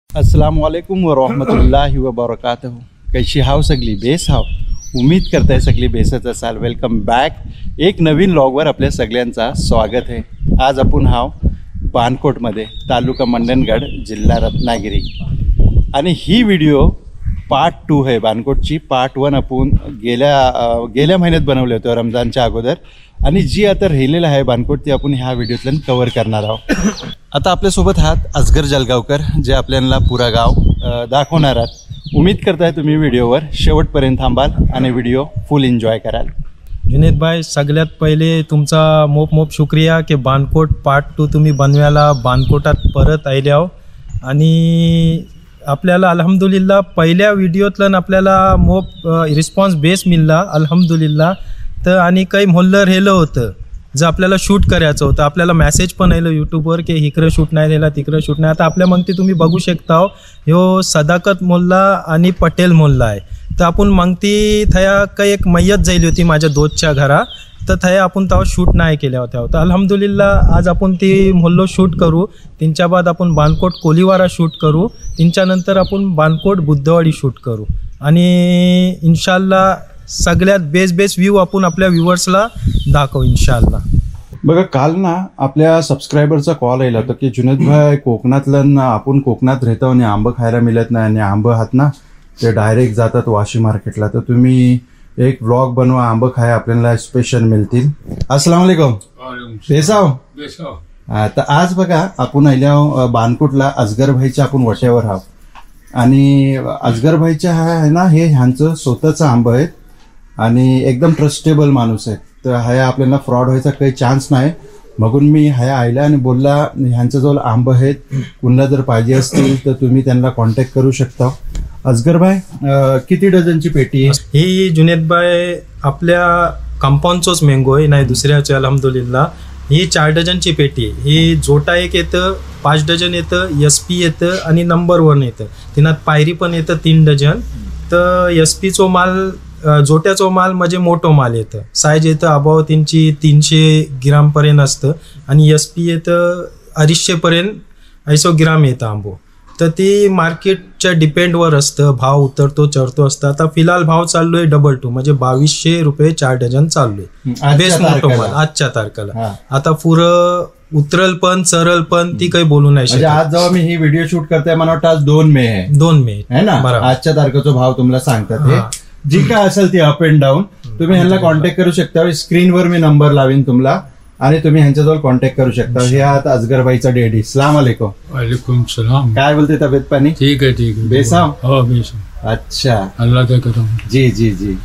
अस्सलाम वालेकुम व रहमतुल्लाहि व बरकातहू. कैशी हाव सगळी बेस हाव. उम्मीद करताय सगळी बेसच असाल. Welcome back. एक नवीन व्लॉगवर आपल्या सगळ्यांचा स्वागत आहे. आज आपण हाव बानकोटमध्ये, तालुका मंडणगड, जिल्हा रत्नागिरी. आणि ही व्हिडिओ पार्ट 2 आहे. बानकोटची पार्ट 1 आपण गेल्या महिन्यात बनवले होते, रमजानच्या अगोदर. आणि जी आता राहिलेलं आहे बानकोट, ती आपण ह्या व्हिडिओतून कव्हर करणार आहोत. आता आपल्यासोबत आहात असगर जलगावकर, जे आपल्याला पुरा गाव दाखवणार आहात. उम्मीद करताय तुम्ही व्हिडिओवर शेवटपर्यंत थांबाल आणि व्हिडिओ फुल एन्जॉय कराल. जुनेद भाई, सगळ्यात पहिले तुमचा मोप शुक्रिया की बानकोट पार्ट 2 तुम्ही बनवायला बानकोटात परत आयल्या हो. आणि आपल्याला अल्हम्दुलिल्लाह पहिल्या व्हिडिओतलं आपल्याला मोप रिस्पॉन्स बेस मिळला अल्हम्दुलिल्लाह. तर आणि काही मोहल्लं राहिलं होतं जर आपल्याला शूट करायचं होतं. आपल्याला मेसेज पण आलं यूट्यूबवर की इकडं शूट नाही राहिला, तिकडं शूट नाही. आता आपल्या मंगती तुम्ही बघू शकता हो, ह्यो सदाकत मोल्ला आणि पटेल मोल्ला आहे. तर आपण मंगती थया काही एक मय्यत जायली होती माझ्या दोस्तच्या घरा, तर थया आपण तेव्हा शूट नाही केल्या होत्या. तर अल्हम्दुलिल्लाह आज आपण ती मोल्लो शूट करू. त्यांच्या बाद आपण बानकोट कोलीवारा शूट करू. त्यांच्यानंतर आपण बानकोट बुद्धवाडी शूट करू. आणि इन्शाल्लाह सगळ्यात बेस्ट व्ह्यू आपण आपल्या व्ह्युअर्सला दाखवू इन्शाल्लाह. बघा, काल ना आपल्या सबस्क्रायबरचा कॉल आला होता की जुनेद भाई, कोकणातलं ना, आपण कोकणात राहतो आणि आंबं खायला मिळत नाही, आणि आंबं आहात ना ते डायरेक्ट जातात वाशी मार्केटला. तर तुम्ही एक व्लॉग बनवा, आंबं खाय आपल्याला स्पेशल मिळतील. अस्सलाम वालेकुम. बेसाव. तर आज बघा आपण आल्या बानकोटला असगर भाईच्या आपण वट्यावर आहोत. आणि असगर भाईच्या आहे ना, हे ह्यांचं स्वतःचं आंबं आहेत आणि एकदम ट्रस्टेबल माणूस आहे. तर ह्या आपल्याला फ्रॉड व्हायचा काही चान्स नाही. म्हणून मी ह्या आयला आणि बोलला ह्यांच्याजवळ आंबं आहेत, कुणाला जर पाहिजे असतील तर तुम्ही त्यांना कॉन्टॅक्ट करू शकता. असगर भाई, किती डझनची पेटी आहे ही? जुनेद भाई, आपल्या कंपाऊंडचोच मँगो आहे, नाही दुसऱ्याचे अल्हम्दुलिल्लाह. ही 4 डझनची पेटी आहे. ही जोटा एक येतं, 5 डझन येतं, SP येतं आणि नंबर 1 येतं. तिनात पायरी पण येतं 3 डझन. तर SP चो माल, जोट्याचो माल म्हणजे मोठो माल येतं. साईज येतं अबाव त्यांची 300 ग्रामपर्यंत असतं. आणि SP येतं 250पर्यंत 100 ग्राम येतं आंबो. तर ती मार्केटच्या डिपेंडवर असतं, भाव उतरतो चढतो असतं. आता फिलहाल भाव चाललोय 22 म्हणजे 2200 रुपये 4 डझन चाललोय बेस्ट मोठो माल आजच्या तारखेला. आता पुरं उतरल पण चरल पण ती काही बोलू नाही शकत. आज जेव्हा मी ही व्हिडिओ शूट करताय, मला वाटतं आज 2 मे आहे. 2 मे आहे ना. आजच्या तारखेचा भाव तुम्हाला सांगतात. हे जी काय असेल ती अप अँड डाऊन तुम्ही ह्यांना कॉन्टॅक्ट करू शकता. स्क्रीनवर मी नंबर लावीन तुम्हाला आणि तुम्ही ह्यांच्याजवळ कॉन्टॅक्ट करू शकता. हे आता असगर भाईचा डेडी. अस्सलाम वालेकुम. वालेकुम सलाम. काय बोलते, तब्येत पाणी ठीक आहे. बेसाव. हो बेसाव. अच्छा, अल्लाह का करम. जी जी जी.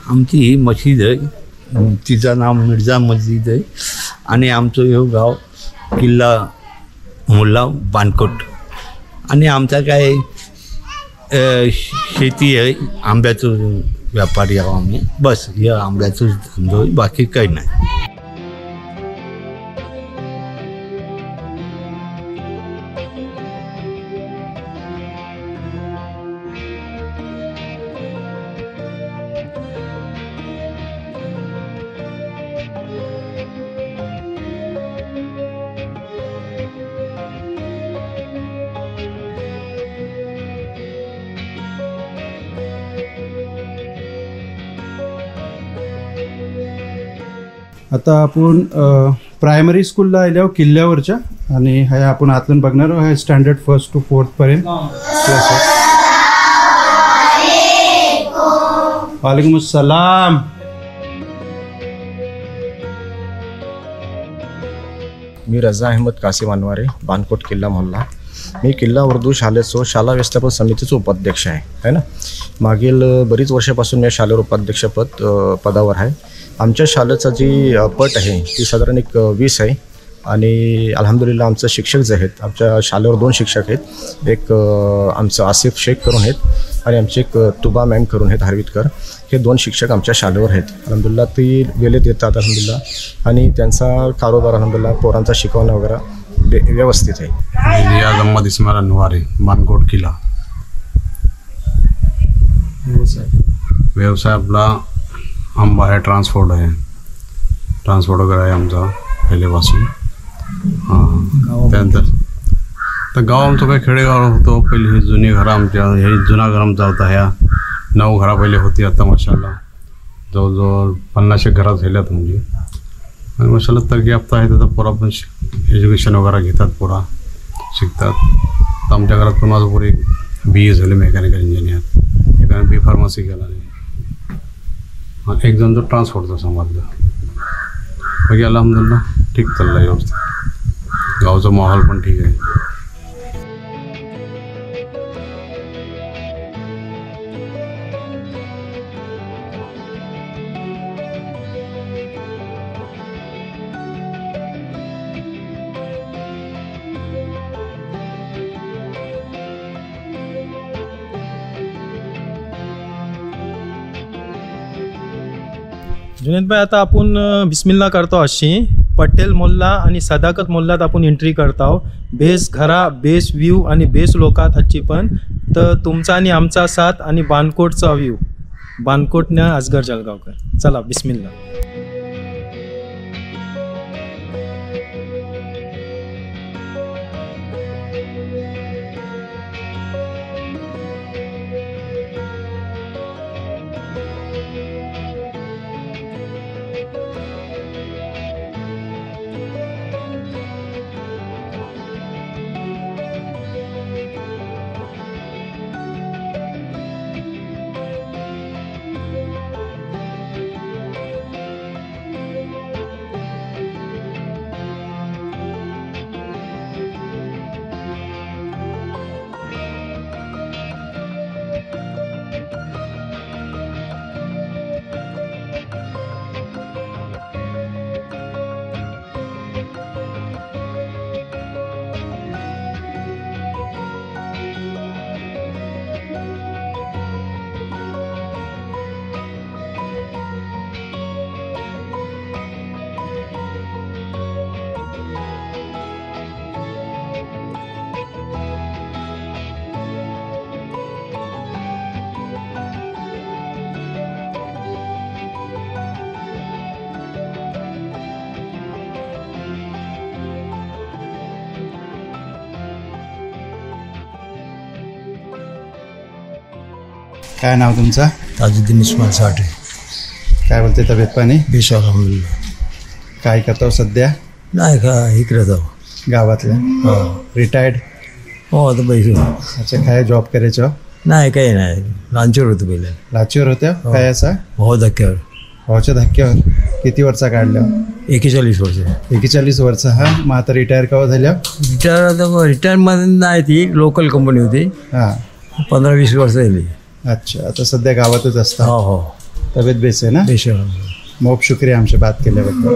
आमची ही मशीद आहे, तिचं नाव मिर्झा मस्जिद आहे. आणि आमचं हे गाव किल्ला मोल्ला बानकोट. आणि आमचा काय शेती आहे, आंब्याचं व्यापारी आहो आम्ही. बस हे आंब्याचं धंदो, बाकी काही नाही. आता आपण प्रायमरी स्कूलला आल्यावर किल्ल्यावरच्या, आणि हे आपण आतून बघणार आहे स्टँडर्ड 1st to 4th पर्यंत क्लास आहे. वालेकुम अस्सलाम. मी रजा अहमद कासिम अनवारे, बानकोट किल्ला मोहल्ला. मी किल्ला उर्दू शालेचं शाला व्यवस्थापन समितीचं उपाध्यक्ष आहे ना. मागील बरीच वर्षापासून मी शालेय उपाध्यक्षपद पदावर आहे. आमच्या शालेचं जी पट आहे ती साधारण एक 20 आहे आणि अल्हम्दुलिल्लाह आमचं शिक्षक जे आहेत, आमच्या शाळेवर 2 शिक्षक आहेत. एक आमचं आसिफ शेख करून आहेत आणि आमचे एक तुबा मॅम करून आहेत हरवितकर. हे 2 शिक्षक आमच्या शाळेवर आहेत. अल्हम्दुलिल्लाह ती वेळेत येतात अल्हम्दुलिल्लाह आणि त्यांचा कारोबार अल्हम्दुलिल्लाह पोरांचा शिकवणं वगैरे व्यवस्थित आहे. रियाज अहमद इस्माइल अनवारी, बानकोट किल्ला. व्यवसाय आपला आंबा आहे, ट्रान्सपोर्ट वगैरे आहे आमचा पहिल्यापासून. हां, त्यानंतर तर गाव आमचं काही खेडेगाव होतं पहिले. हे जुनी घरं आमच्या, हे जुना घर आमचा होता. ह्या 9 घरा पहिले होती. आता माशाल्लाह जवळजवळ 50 घरात झाल्यात म्हणजे. आणि माशाल्लाह तरगी हप्ता आहे त्याचा पोरा पण एज्युकेशन वगैरे घेतात, पोरा शिकतात. तर आमच्या घरात पण माझं पुरे BA झाले मेकॅनिकल इंजिनियर, एकाने B फार्मसी केला. एक जण तो ट्रान्सपोर्टचा सांभाळला. बाकी अल्हम्दुलिल्लाह ठीक चाललं आहे व्यवस्थित. गावचा माहोल पण ठीक आहे. जुनेद भाई, आता आपण बिस्मिल्ला करतो अशी पटेल मोल्ला आणि सदाकत मोल्लात आपण एंट्री करतो. बेस घरा, बेस व्ह्यू आणि बेस लोकात आजची पण. तर तुमचा आणि आमचा साथ आणि बानकोटचा व्ह्यू, बानकोटनं असगर जळगावकर. चला बिस्मिल्ला. काय नाव तुमचं? ताजुद्दीन इस्माइल साठे. काय बोलते तब्येत पाणी? बेश अल्हम्दुलिल्लाह. काय करतो सध्या? नाही का इकडे जाऊ गावातल्या? रिटायर्ड? हो, आता पैसे. अच्छा, काय जॉब करायचं? नाही, काही नाही. लांचीवर होतं पहिले. लाचीवर होत्या? काय असा? हो, धक्क्यावर. भाऊच्या धक्क्यावर? किती वर्षा काढलं? 41 वर्ष. 41 वर्ष. हा, मग आता रिटायर केव्हा झाल्या? रिटायरमध्ये नाही, ती लोकल कंपनी होती. हां, 15-20 वर्ष झाली. अच्छा, आता सध्या गावातच असता? हो हो. तब्येत बेस आहे ना? बेश. मोप शुक्रिया आमची बात केल्याबद्दल.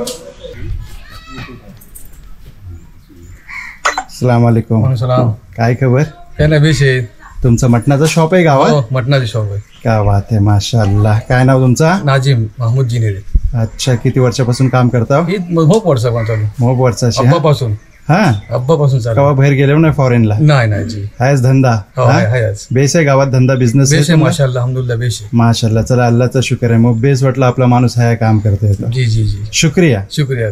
अस्सलाम वालेकुम. सलाम. काय खबर? काय नाही, बेश आहे. तुमचं मटणाचं शॉप आहे गावात? मटणाची शॉप आहे. क्या बात आहे, माशाअल्लाह. काय नाव तुमचं? नाजिम महमूद जिनेरे. अच्छा, किती वर्षापासून काम करता? खूप वर्ष चालू. मोप वर्षाची? अब्बापासून. हा, अब्बापासून चालू. कवा बाहेर गेले नाही फॉरेनला? नाही जी. हायच धंदा? बेस आहे गावात धंदा, बिझनेस आहे माशाअल्लाह. अल्हम्दुलिल्लाह बेस आहे. माशाअल्लाह. चला, अल्लाहचा शुक्र आहे. मग बेस वाटलं आपला माणूस आहे, काम करतोय. जी जी जी, शुक्रिया. शुक्रिया.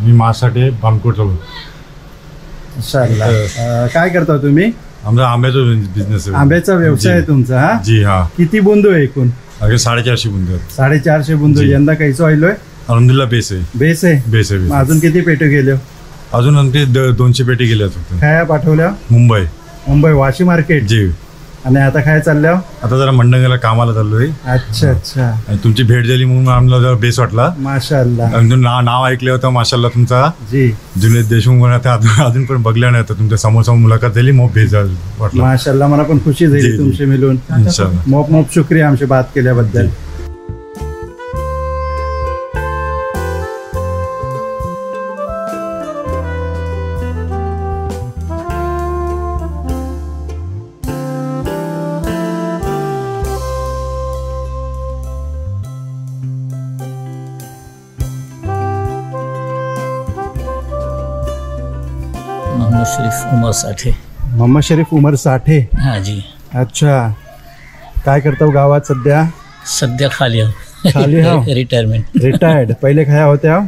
मी माझ्यासाठी बानकोट चालू. काय करता तुम्ही? आमचा आंब्याचा बिझनेस आहे. आंब्याचा व्यवसाय आहे तुमचा? हा जी. हा. किती बोंदू आहे एकूण? अगे 450 बुंदे आहेत. 450 बुंदू. जी. यंदा कैसो आयलोय? अलहमदुलिल्लाह बेस आहे. बेस आहे. बेस आहे, बेस मग आहे. अजून किती पेटी गेले? अजून आमचे 200 पेटी गेल्या फक्त. काय पाठवल्या? मुंबई वाशी मार्केट. जी. आणि आता काय चालल्या? आता जरा मंडंगला कामाला चाललोय. अच्छा अच्छा. आणि तुमची भेट झाली म्हणून आम्हाला जरा बेस वाटला. माशाअल्लाह. आणि नाव ऐकलं होतं माशाल्लाह तुमचा जी. जुनेद देशमुख आता अजून पण बघल्या नाही. तुमच्या समोर मुलाखत झाली मग भेट वाटला. माशाअल्लाह, मला पण खुशी जी, झाली जी. तुमचे मिळून. इंशाल्लाह. मोप शुक्रिया आमची बात केल्याबद्दल. मोहम्मद शरीफ उमर साठे. मोहम्मद शरीफ उमर साठे. हाँ जी. अच्छा, काय करता हो गावात सध्या? सध्या खाली आहो. खाली आहो? रिटायरमेंट. रिटायर्ड. पहिले काय होत्या?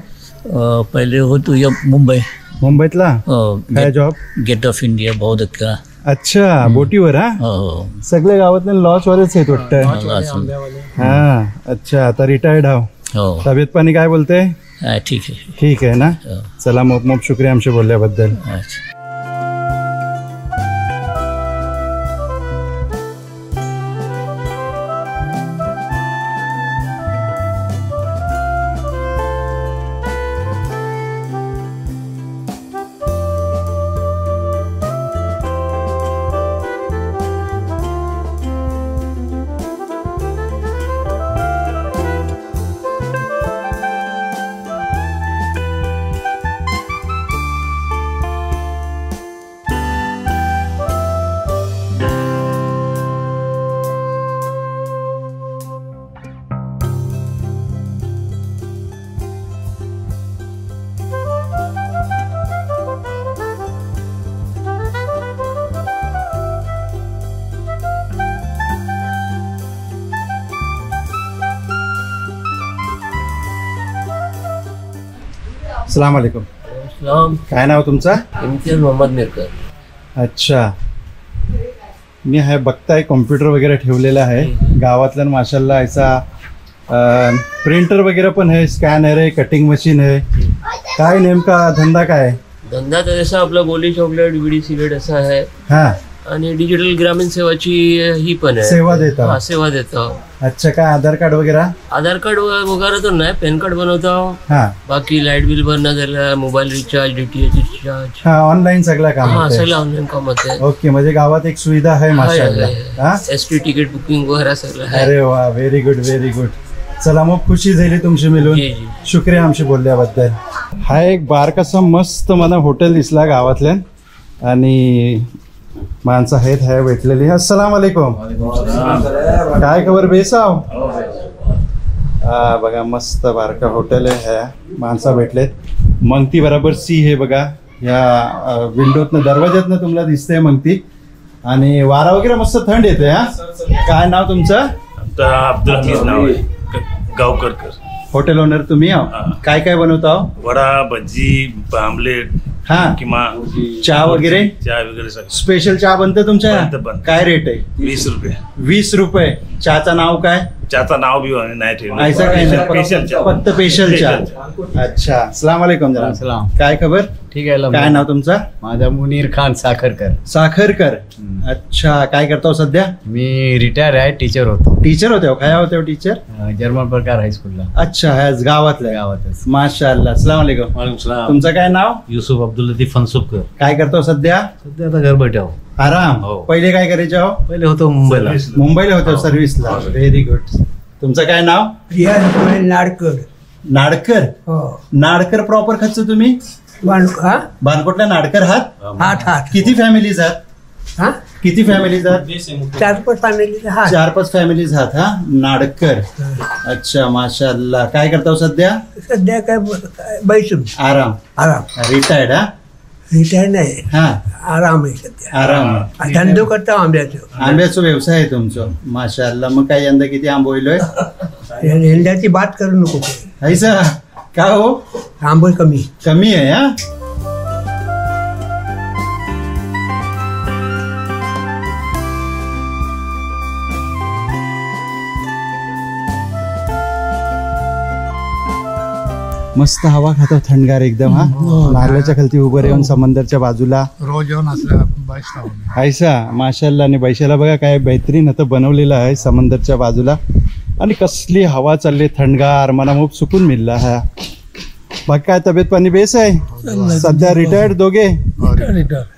पहिले होतो या मुंबईतला. काय जॉब? गेट ऑफ इंडिया बहुत का. अच्छा, बोटीवर. हा, हो. सगळे गावातले लॉज वरच आहेत वाटतं. हा, अच्छा, आता रिटायर्ड आहो. हो. तब्येत पाणी काय बोलते? ठीक आहे. ठीक आहे ना. चला, मोप शुक्रिया आमचे बोलल्याबद्दल. अच्छा. अस्सलाम वालेकुम. काय नाव तुमचं? इम्तियाज मोहम्मद मिरकर. अच्छा, मी आहे बघताय कॉम्प्युटर वगैरे ठेवलेला आहे गावातल्या. माशाल्लाह ऐसा प्रिंटर वगैरे पण है, स्कॅनर है, कटिंग मशीन है. काय नेमका धंदा काय आहे? धंदा तर जसा आपला गोली चॉकलेट बीडी सिगरेट असा आहे. हा. आणि डिजिटल ग्रामीण सेवाची ही पण आहे. सेवा देता? हा, सेवा देतो. अच्छा, काय आधार कार्ड वगैरे? आधार कार्ड वगैरे तर नाही, पॅन कार्ड बनवतो. हा. बाकी लाईट बिल भरणं झालं, मोबाईल रिचार्ज, डीटीएच रिचार्ज. हा, ऑनलाईन सगळं काम हा, होतंय. सगळं ऑनलाईन काम होते. ओके, म्हणजे गावात एक सुविधा आहे माशाल्लाह. हा, एसटी तिकीट बुकिंग वगैरे सगळं आहे. अरे वा, व्हेरी गुड व्हेरी गुड. चला, मग खुशी झाली तुमची मिळून. शुक्रिया आमची बोलल्याबद्दल. हा एक बारकासा मस्त मला हॉटेल दिसला गावातल्या. आणि माणसं आहेत ह्या भेटलेली. अस्सलाम वालेकुम. काय खबर? बेसाव. हा बघा, मस्त बारका हॉटेल आहे. ह्या माणसं भेटलेत. मंगती बरोबर सी हे बघा, या विंडोतनं दरवाज्यातनं तुम्हाला दिसतंय मंगती. आणि वारा वगैरे मस्त थंड येते. हा, काय नाव तुमचं? अब्दुल हमीद नाव आहे, गावकरकर. हॉटेल ओनर तुम्ही आहो. काय काय बनवता? वडा, भजी, आमलेट, हा, किंवा चहा वगैरे? चहा वगैरे सगळं. स्पेशल चहा बनते तुमच्या? काय रेट आहे? 20 रुपये. 20 रुपये. चहाचं नाव काय? चहाचं नाव बी नाही ठेवलं. ऐसा काही नाही, स्पेशल चहा. फक्त स्पेशल चहा. अच्छा, अस्सलाम वालेकुम. सलाम. काय खबर? ठीक आहे. काय नाव तुमचं? माझा मुनीर खान साखरकर. साखरकर. अच्छा, काय करतो सध्या? मी रिटायर आहे, टीचर होतो. टीचर होते? काय होते टीचर? जर्मन प्रकार हायस्कूलला. अच्छा, ह्याच गावातच. माशाअल्लाह. अस्सलाम वालेकुम. वालेकुम. तुमचं काय नाव? युसुफ अब्दुल लतीफ फनसुबकर. काय करतो सध्या? सध्या आता घर बैठे आहो. आराम. पहिले काय करायचे आहो? पहिले होतो मुंबईला. मुंबईला होतो सर्व्हिसला. Very good. तुमचं काय नाव? रियाज नाडकर. नाडकर? नाडकर प्रॉपर खच तुम्ही? बानकोटला नाडकर हात? हात. किती फॅमिलीज आहात? किती फॅमिलीज आहात? 4-5 फॅमिलीज. 4-5 फॅमिलीज आहात. हा, नाडकर. अच्छा, माशाअल्लाह. काय करता सध्या? सध्या काय बैसून आराम. रिटायर्ड? हा, रिटायर नाही. हा, आराम आहे सध्या. आराम. धंदो करता आंब्याचं. आंब्याचा व्यवसाय आहे तुमचं? माशाअल्लाह. मग काय यंदा किती आंबो होईलोय? यंदाची बात करू नको. ऐसा का हो? आंबो कमी आहे. हा, मस्त हवा खातो थंडगार एकदम. हा नारळाच्या खालती उभं राहून समंदरच्या बाजूला रोज येऊन असल्या ऐसा माशाल्लाह. आणि बैशाला बघा काय बेहतरीन आता बनवलेलं आहे समंदरच्या बाजूला. आणि कसली हवा चालली थंडगार, मला खूप सुकून मिळला. हा बाकी काय तब्येत पाणी बेस आहे सध्या? रिटायर्ड दोघे?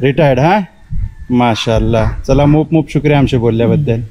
रिटायर्ड. हा माशाल्लाह. चला मोप शुक्रिया आमचे बोलल्याबद्दल.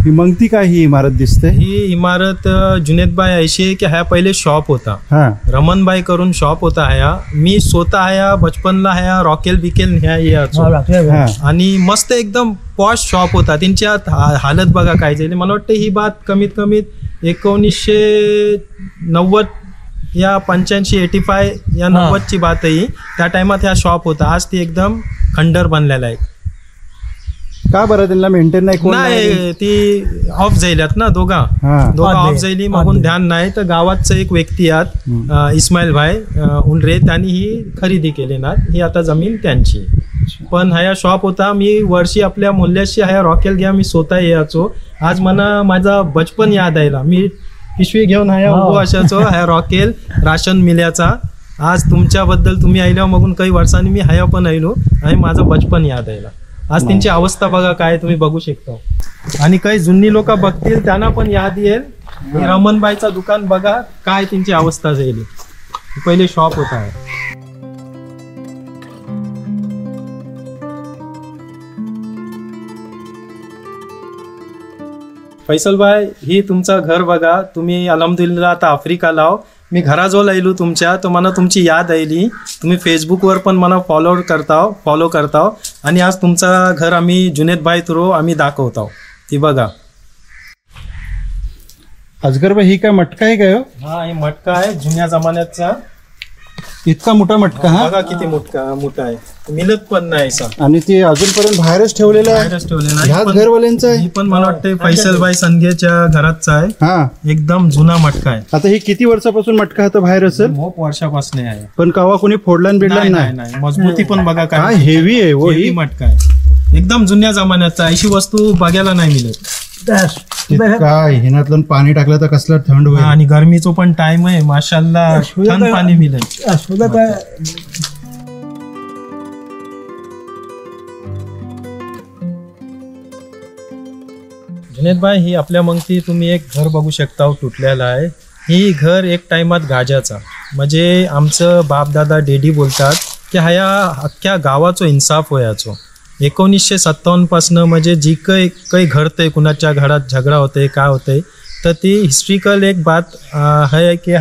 ही मग ती काय ही इमारत दिसते? ही इमारत जुनेदबाई अशी आहे की ह्या पहिले शॉप होता. रमणबाई करून शॉप होता. ह्या मी स्वतः ह्या बचपनला ह्या रॉकेल बिकेल ह्या याचो. आणि मस्त एकदम पॉश शॉप होता. त्यांची हालत बघा काय झाली. मला वाटतं ही बात कमीत कमी 1990 या 85 85 या 90ची बात आहे. त्या टायमात ह्या शॉप होता. आज ती एकदम खंडर बनलेला आहे. का बरं त्यांना मेंटेन नाही? ती ऑफ जायल्यात ना दोघा ऑफ जायली मागून ध्यान नाही. तर गावातच एक व्यक्ती आहेत इस्माईल भाई उंडरे, त्यांनी ही खरेदी केली ना. ही आता जमीन त्यांची. पण ह्या शॉप होता. मी वर्षी आपल्या मूल्याशी ह्या रॉकेल घ्या मी स्वतः यायचो. आज मला माझा बचपन याद आयला. मी पिशवी घेऊन ह्या उभो असायचो ह्या रॉकेल राशन मिल्याचा. आज तुमच्याबद्दल तुम्ही आयल्या मगून काही वर्षांनी मी ह्या पण आयलो आणि माझं बचपन याद आयला. आज त्यांची अवस्था बघा काय तुम्ही बघू शकता. आणि काही जुनी लोक बघतील त्यांना पण याद येईल. रमणबाईचा दुकान बघा काय त्यांची अवस्था झाली. पहिले शॉप होता. फैसल भाई ही तुमचं घर बघा. तुम्ही अल्हम्दुलिल्लाह आता आफ्रिकाला आहो. मी घराजवळ आयलो तुमच्या, तर मला तुमची याद आयली. तुम्ही फेसबुकवर पण मला फॉलो करताव. आणि आज तुमचं घर आम्ही जुनेदबाई थ्रू आम्ही दाखवतो. ती बघा. अजगरबाई ही काय मटका आहे काय? हा ही मटका आहे जुन्या जमान्याचा. इतका मोठा मटका. हा बघा किती मोठा आहे. मिळत पण नाही असा. आणि ते अजूनपर्यंत बाहेरच ठेवलेलं आहे. ह्याच घरवाल्यांचं आहे. पण मला वाटतं फैसलबाई संघेच्या घराचा आहे. हा एकदम जुना मटका आहे. आता ही किती वर्षापासून मटका आता बाहेर असेल? खूप वर्षापासून आहे. पण कवा कोणी फोडला बिडला नाही. मजबूती पण बघा काय हेवी आहे. वो ही मटका आहे एकदम जुन्या जमान्याचा. अशी वस्तू बघायला नाही मिळत. काय हिनातलं पाणी टाकलं तर कसलं थंड होईल. आणि गरमीचं पण टाइम आहे माशाल्लाह थंड पाणी मिळेल. जुनेदबाई ही आपल्या मगती तुम्ही एक घर बघू शकता तुटलेलं आहे. ही घर एक टाइमात गाजाचा. म्हणजे आमचं बापदादा डेडी बोलतात की ह्या अख्ख्या गावाचो इन्साफ व्हायचो. 1957 पासून म्हणजे जी काही घडतंय कुणाच्या घरात झगडा होते काय होते तर ती हिस्ट्रिकल एक बात आहे की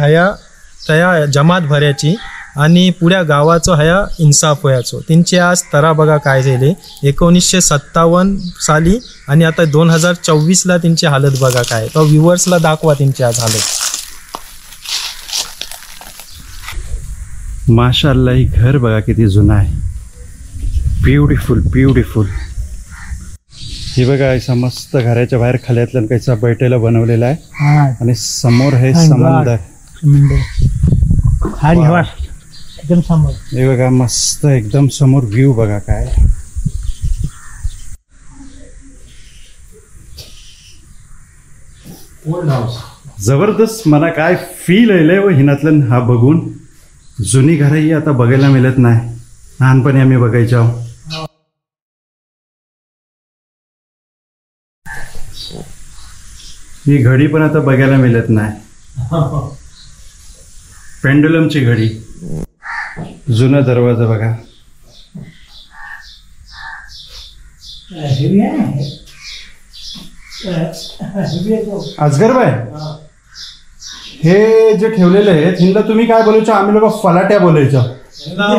त्या जमात भरायची आणि पुऱ्या गावाचं ह्या इन्साफ व्हायचो. त्यांची आज तरा बघा काय झाले. 1957 साली आणि आता 2024ला त्यांची हालत बघा काय. तर व्ह्युअर्सला दाखवा त्यांची आज हालत. माशाअल्लाह ही घर बघा किती जुना आहे. ब्युटिफुल. हे बघा ऐसा मस्त घराच्या बाहेर खाल्यातल्या कैसा बैठेला बनवलेला आहे. आणि समोर हे समंदर. हे बघा मस्त एकदम समोर व्ह्यू बघा काय. जबरदस्त. मला काय फील आलंय व हिनातलं हा बघून. जुनी घरही आता बघायला मिळत नाही. लहानपणी आम्ही बघायचो. ही घडी पण आता बघायला मिळत नाही. पेंडुलमची घडी, जुना दरवाजा बघा. अजगरबाई, हे जे ठेवलेले आहेत हिंदा तुम्ही काय बोलायचं? आम्ही लोक फलाट्या बोलायचं.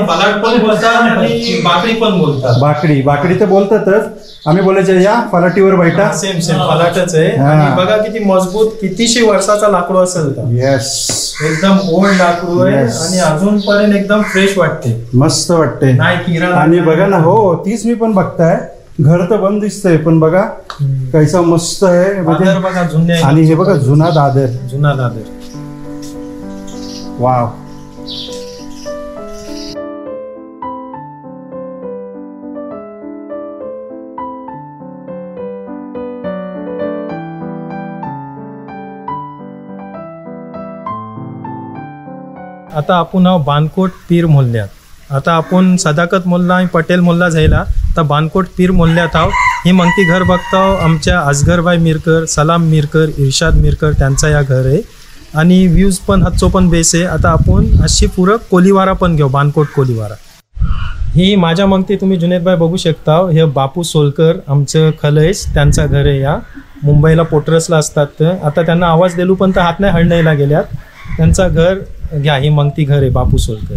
फलाट पण बोलतात आणि बाकडी पण बोलतात. बाकडी तर बोलतातच, आम्ही बोलायचं या फलाटीवर बैठा. सेम फलाटच आहे. आणि बघा किती मजबूत, कितीशे वर्षाचा लाकूड असेल तर. येस, एकदम ओल्ड लाकूड आहे आणि अजूनपर्यंत एकदम फ्रेश वाटते, मस्त वाटते. नाही किरा. आणि बघा ना, हो तीच मी पण बघताय. घर तर बंद दिसतंय पण बघा कैसा मस्त आहे. बघा जुन्या. आणि हे बघा जुना दादर. वाव. आता आपण आहो बानकोट पीर मोहल्ल्यात. आता आपण सदाकत मोल्ला आणि पटेल मोल्ला जायला तर बानकोट पीर मोहल्ल्यात आहोत. ही मंगती घर बघतो आमच्या असगरबाई मिरकर, सलाम मिरकर, इर्शाद मिरकर त्यांचा या घर आहे. आणि व्ह्यूज पण हातचो पण बेस आहे. आता आपण अशी पुरं कोलीवारा पण घेऊ, बानकोट कोलीवारा. ही माझ्या मंगती तुम्ही जुनेदबाई बघू शकता. हे बापू सोलकर आमचं खलयस त्यांचा घर आहे. या मुंबईला पोटरसला असतात. आता त्यांना आवाज दिलू पण तर हात नाही हळणायला गेल्यात. त्यांचा घर घ्या. ही मंगती घर आहे बापू सोलकर.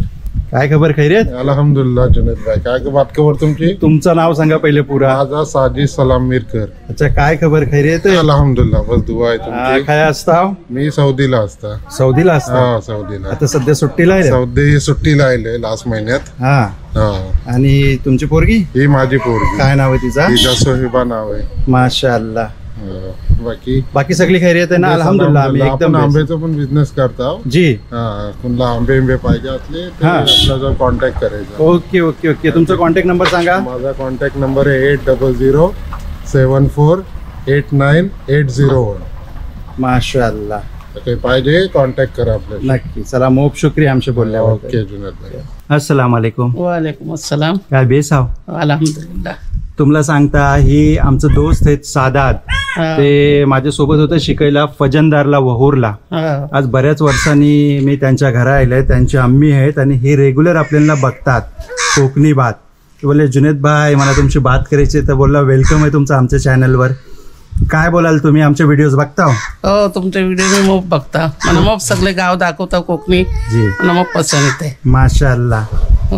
काय खबर खैरियत? अल्हम्दुलिल्लाह जुनेद भाई, काय बात खबर तुमची? तुमचं नाव सांगा पहिले पुरा. माझा साजिद सलाम मिरकर. अच्छा, काय खबर खैरियत? अल्हम्दुलिल्लाह, बस दुआ आहे तुमची. काय असता? मी सौदीला असता. सौदीला असता? हा, सौदीला. आता सध्या सुट्टीला आहे? सौदी सुट्टीला आहे लास्ट महिन्यात. हा. आणि तुमची पोरगी? ही माझी पोरगी. काय नाव आहे तिचा? तिचा सोहिबा नाव आहे. माशाअल्लाह. बाकी सगळी खैरियत आहे ना? अल्हम्दुलिल्लाह. आम्ही एकदम आंब्याचा पण बिझनेस करतो जी. कुणाला आंबे पाहिजे असले तर आपला कॉन्टॅक्ट करायचा. Okay okay okay. तुमचा कॉन्टॅक्ट नंबर सांगा. माझा कॉन्टॅक्ट नंबर आहे 8007489801. माशाअल्लाह. काही पाहिजे कॉन्टॅक्ट करा आपल्याला. नक्की. चला, मोप शुक्रिया आमचे बोलल्यावर. ओके जुनेद भाई. अस्सलाम वालेकुम. वालेकुम अस्सलाम. काय बेस आहो? अल्हम्दुलिल्लाह. तुम्हाला सांगता, ही आमचं दोस्त आहेत सादात. ते माझ्यासोबत होतं शिकायला फजंदारला, वहूरला. आज बऱ्याच वर्षांनी मी त्यांच्या घरा आले. त्यांची अम्मी आहेत आणि हे रेग्युलर आपल्याला बघतात कोकणी बात. बोलले जुनेद भाई मला तुमची बात करायची, तर बोलला वेलकम आहे तुमचं आमच्या चॅनलवर. काय बोलाल तुम्ही? आमचे व्हिडिओज बघता? हो, तुमचे व्हिडिओ मी मोप बघता. मला मोप सगळे गाव दाखवता कोकणी. जी. मला मोप पसंत येते. माशाअल्लाह.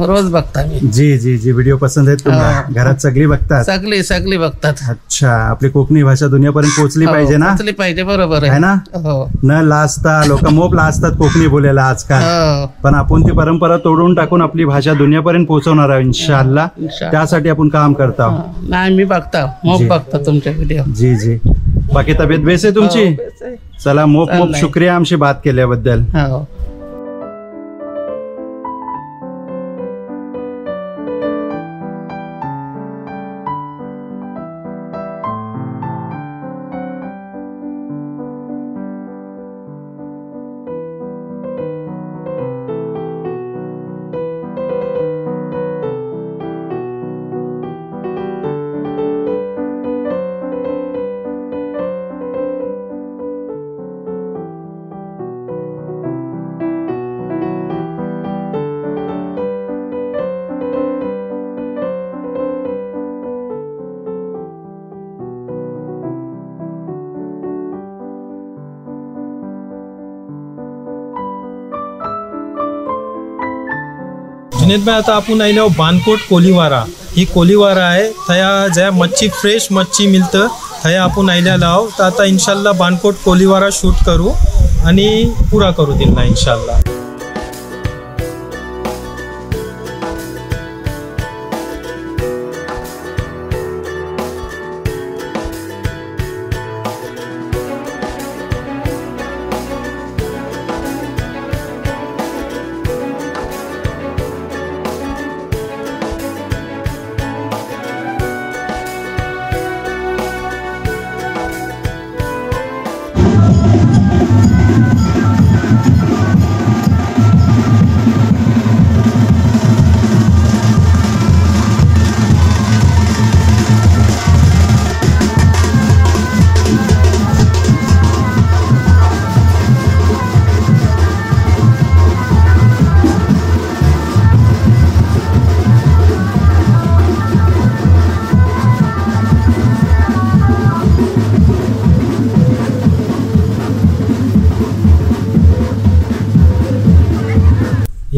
रोज बघता मी. जी जी जी. व्हिडिओ पसंत आहेत तुम्हाला? घरात सगळी बघतात? सगळी बघतात. अच्छा. आपली कोकणी भाषा दुनियापर्यंत पोहोचली पाहिजे ना? पोहोचली पाहिजे. बरोबर आहे ना? हो. न लाजता लोक मोप लाजतात कोकणी बोलायला आजकाल. पण आपण ती परंपरा तोडून टाकून आपली भाषा दुनियापर्यंत पोहोचवणार आहोत इन्शाअल्लाह. त्यासाठी आपण काम करतो. नाही, मी बघता मोप बघता तुमचे व्हिडिओ. जी जी. बाकी तब्येत बेस आहे तुमची? चला, मोप शुक्रिया आमची बात केल्याबद्दल. जुनेद भाई, आता आपण आयलो बानकोट कोलीवारा. ही कोलीवारा आहे. थया ज्या मच्छी फ्रेश मच्छी मिळतं थया आपण आयल्याला आहो. तर आता इन्शाल्लाह बानकोट कोलीवारा शूट करू आणि पुरा करू दिला इन्शाल्लाह.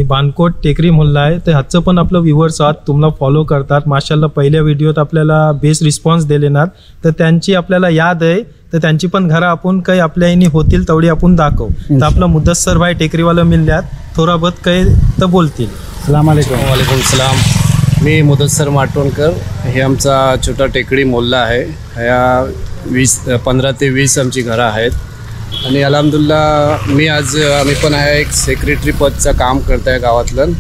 बानकोट टेकरी मोहल्ला आहे तर ह्याचं पण आपलं व्ह्युअर्स आहात तुम्हाला फॉलो करतात माशाल्ला पहिल्या व्हिडिओत आपल्याला बेस्ट रिस्पॉन्स दिलेनात तर त्यांची आपल्याला याद आहे तर त्यांची पण घरं आपण काही आपल्या यांनी होतील तेवढी आपण दाखवू तर आपलं मुदस्सर भाई टेकरीवाला मिळल्यात थोडा बहुत काही तर बोलतील. वालेकुम सलाम. मी मुदस्सर माटोणकर. हे आमचा छोटा टेकडी मोहल्ला आहे. ह्या 15 ते 20 आमची घरं आहेत आणि अल्हम्दुलिल्लाह आम्ही पण आहे एक सेक्रेटरी पदचं काम करत आहे गावातलं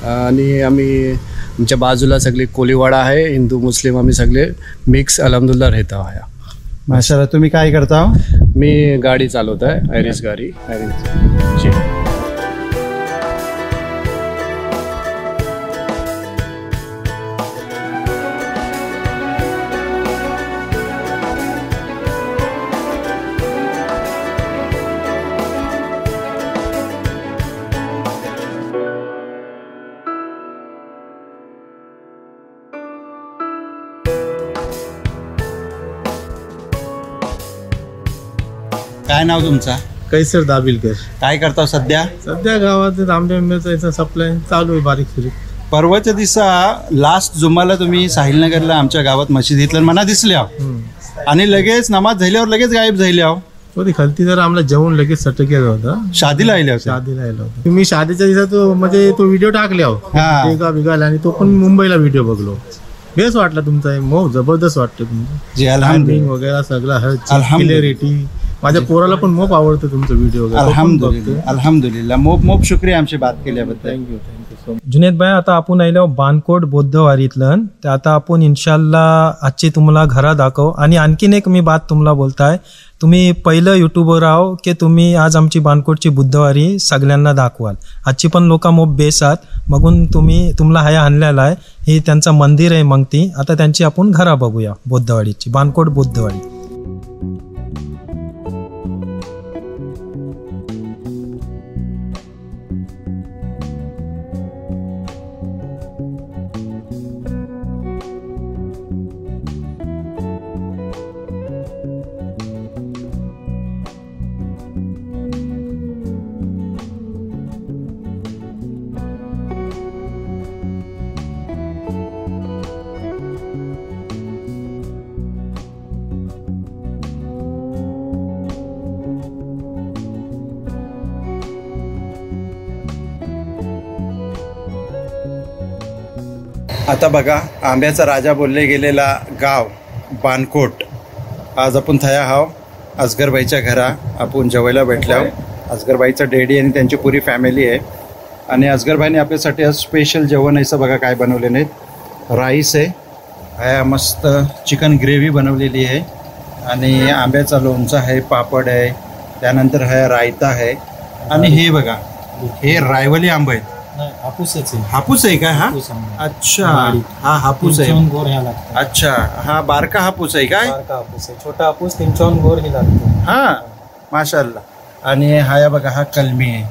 आणि आम्ही आमच्या बाजूला सगळे कोलीवाडा आहे हिंदू मुस्लिम आम्ही सगळे मिक्स अल्हम्दुलिल्लाह राहत आहे. माशाल्लाह. तुम्ही काय करता? मी गाडी चालवत आहे आयरिस गाडी जी. काय नाव तुमचा? कैसर दाबिलकर. काय करता सध्या? सध्या गावात आंबे आंब्याचा सप्लाय चालू आहे बारीक सुरीक. परवाच्या दिवसा लास्ट जुम्माला तुम्ही साहिलनगरला आमच्या गावात मशिदीतल्या मना दिसल्या आणि लगेच नमाज झाल्यावर लगेच गायब झाल्या. ती खलती जर आम्हाला जेवण लगेच सटक केलं होतं. शादीला आल्या होत्या? शादीला आलं होतं. मी शादीच्या दिवसात म्हणजे तो व्हिडिओ टाकले आहो बिगाला आणि तो पण मुंबईला व्हिडिओ बघलो. बेस्ट वाटला तुमचा मो जबरदस्त वाटतं तुमचं टायमिंग वगैरे सगळं क्लिअरिटी. माझ्या पोराला पण मोप आवडतं तुमचं व्हिडिओ. अल्हम्दुलिल्लाह. मोप शुक्रिया आमची बात केल्याबद्दल. Thank you so much. जुनेद भाई आता आपण आयलो बानकोट बौद्धवारीतलं तर आता आपण इन्शाल्लाह आजची तुम्हाला घरा दाखव आणि आणखीन एक मी बात तुम्हाला बोलताय तुम्ही पहिलं युट्यूबर आहो की तुम्ही आज आमची बानकोटची बुद्धवारी सगळ्यांना दाखवाल. आजची पण लोक मोप बेसात मगून तुम्हाला हाया आणलेला आहे. हे त्यांचं मंदिर आहे मग ती आता त्यांची आपण घरा बघूया बौद्धवाडीची बानकोट बुद्धवाडी. आता बघा आंब्याचा राजा बोलले गेलेला गाव बानकोट. आज आपण थया हाव असगरबाईच्या घरा आपण जेवायला भेटल्या. असगरबाईचा डॅडी आणि त्यांची पुरी फॅमिली आहे आणि असगरबाईने आपल्यासाठी आज स्पेशल जेवण असं बघा काय बनवले नाहीत. राईस आहे, ह्या मस्त चिकन ग्रेव्ही बनवलेली आहे आणि आंब्याचा लोणचा आहे, पापड आहे, त्यानंतर हा रायता आहे आणि हे बघा हे रायवली आंबे आहेत. हापूस आहे काय? हा अच्छा हा हापूस आहे. अच्छा हा बारका हापूस आहे काय? छोटा हापूस 3 गोर हे लागतो. हा माशाल्लाह. आणि हा बघा हा कलमी आहे.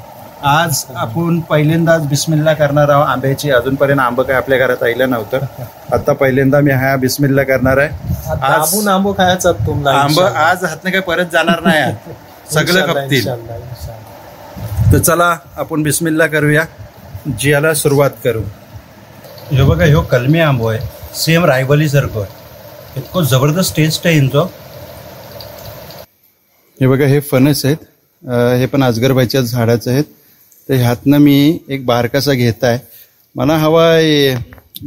आज आपण पहिल्यांदाच बिस्मिल्ला करणार आहोत आंब्याची. अजूनपर्यंत आंबं काय आपल्या घरात आलं नव्हतं. आता पहिल्यांदा मी हा बिस्मिल्ला करणार आहे. आज आंबो खायचा तुम्हाला आंबं आज हातनं काय परत जाणार नाही सगळं खपतील. तर चला आपण बिस्मिल्ला करूया. जियाला सुरुवात करू. हे बघा ह्यो कलमी आंबो आहे सेम रायवली सारखं आहे. इतकं जबरदस्त टेस्ट आहे यांचं. हे बघा हे फणस आहेत. हे पण असगरबाईच्या झाडाचं आहेत. तर ह्यातनं मी एक बारकासा घेत आहे. मला हवा आहे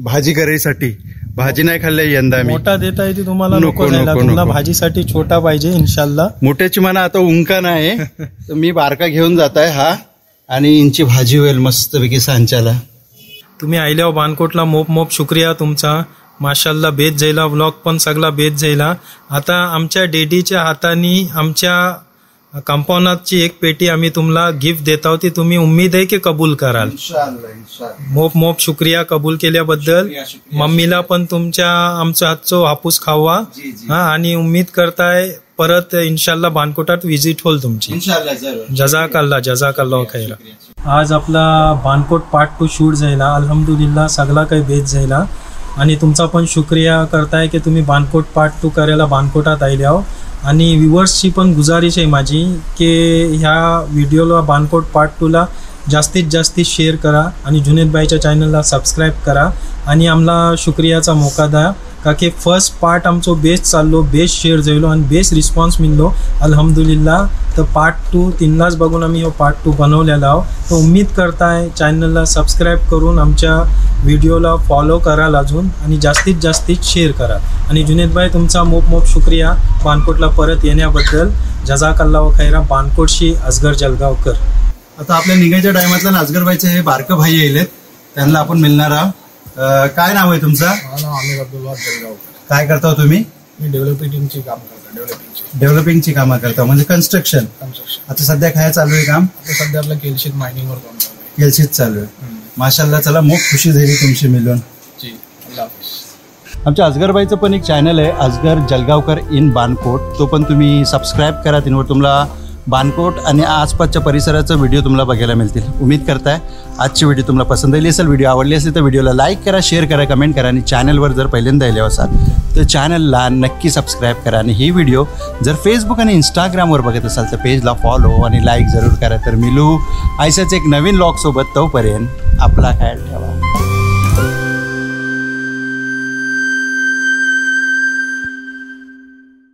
भाजी करायसाठी. भाजी नाही खाल्ली यंदा मी. मोठा देता येते तुम्हाला नको भाजीसाठी छोटा पाहिजे इन्शाल्लाह. मोठ्याची मना आता उंका नाही तर मी बारका घेऊन जात आहे हा आणि इंची भाजी होईल मस्तपैकी सांच्याला. तुम्ही आयल्यावर बानकोटला मोप शुक्रिया तुमचा. माशाल्लाह बेत जायला व्लॉग पण सगळा बेत जायला. आता आमच्या डेडीच्या हाताने आमच्या कंपाऊंडाची एक पेटी आम्ही तुम्हाला गिफ्ट देत आहोत. ती तुम्ही उम्मीद आहे की कबूल कराल. मोप शुक्रिया कबूल केल्याबद्दल. मम्मीला पण तुमच्या आमच्या हातचो हापूस खावा हा आणि उम्मीद करताय परत इन्शाल्लाह बानकोटात विजिट होईल तुमची. जजाकल्ला खैरा. आज आपला बानकोट पार्ट 2 शूट जायला अल्हम्दुलिल्लाह सगळा काही बेत जायला आणि तुमचा पण शुक्रिया करताय की तुम्ही बानकोट पार्ट 2 करायला बानकोटात आयल्या. आणि व्ह्युअर्सची पण गुजारिश आहे माझी की ह्या व्हिडिओला बानकोट पार्ट 2ला जास्तीत जास्त शेअर करा आणि जुनेद भाईच्या चॅनलला सबस्क्राईब करा आणि आम्हाला शुक्रियाचा मोका द्या का की फर्स्ट पार्ट आमचो बेस्ट चाललो, बेस्ट शेअर जायलो आणि बेस्ट रिस्पॉन्स मिळलो अल्हम्दुलिल्लाह. तर पार्ट 2 तीनलाच बघून आम्ही हो पार्ट 2 बनवलेला आहोत. तर उम्मीद करताय चॅनलला सबस्क्राईब करून आमच्या व्हिडिओला फॉलो कराल अजून आणि जास्तीत जास्त शेअर करा. आणि जुनेद भाई तुमचा मोप शुक्रिया बानकोटला परत येण्याबद्दल. जजाकल्लाह खैरा. बानकोटशी असगर जलगावकर. आता आपल्या निघायच्या टायमातला असगरबाईचे हे बारकं भाई येलेत, त्यांना आपण मिळणार आहोत. काय नाव आहे तुमचं? आमिर अब्दुल्ला जलगावकर. काय करता तुम्ही? मी डेव्हलपिंगची काम करतो. डेव्हलपिंगची कामं करता म्हणजे कन्स्ट्रक्शन. आता सध्या काय चालू आहे काम? आता सध्या आपलं केलशीत मायनिंगवर काम चालू आहे. केलशीत चालू आहे. माशाल्लाह. चला मोठ खुशी झाली तुमची मिळून. जी अल्लाह हाफिज. आमच्या असगरबाईचं पण एक चॅनल आहे असगर जलगावकर इन बानकोट, तो पण तुम्ही सबस्क्राईब करा. तिनवर तुम्हाला बानकोट आणि आसपासच्या परिसराचं व्हिडिओ तुम्हाला बघायला मिळतील. उम्मीद करताय आजची व्हिडिओ तुम्हाला पसंत आली असेल. व्हिडिओ आवडली असेल तर व्हिडिओला लाईक करा, शेअर करा, कमेंट करा आणि चॅनलवर जर पहिल्यांदा आले असाल तर चॅनलला नक्की सबस्क्राईब करा. आणि ही व्हिडिओ जर फेसबुक आणि इंस्टाग्रामवर बघत असाल तर पेजला फॉलो आणि लाईक जरूर करा. तर मिलू ऐसाच एक नवीन व्लॉगसोबत. तोपर्यंत आपला ख्याल ठेवा.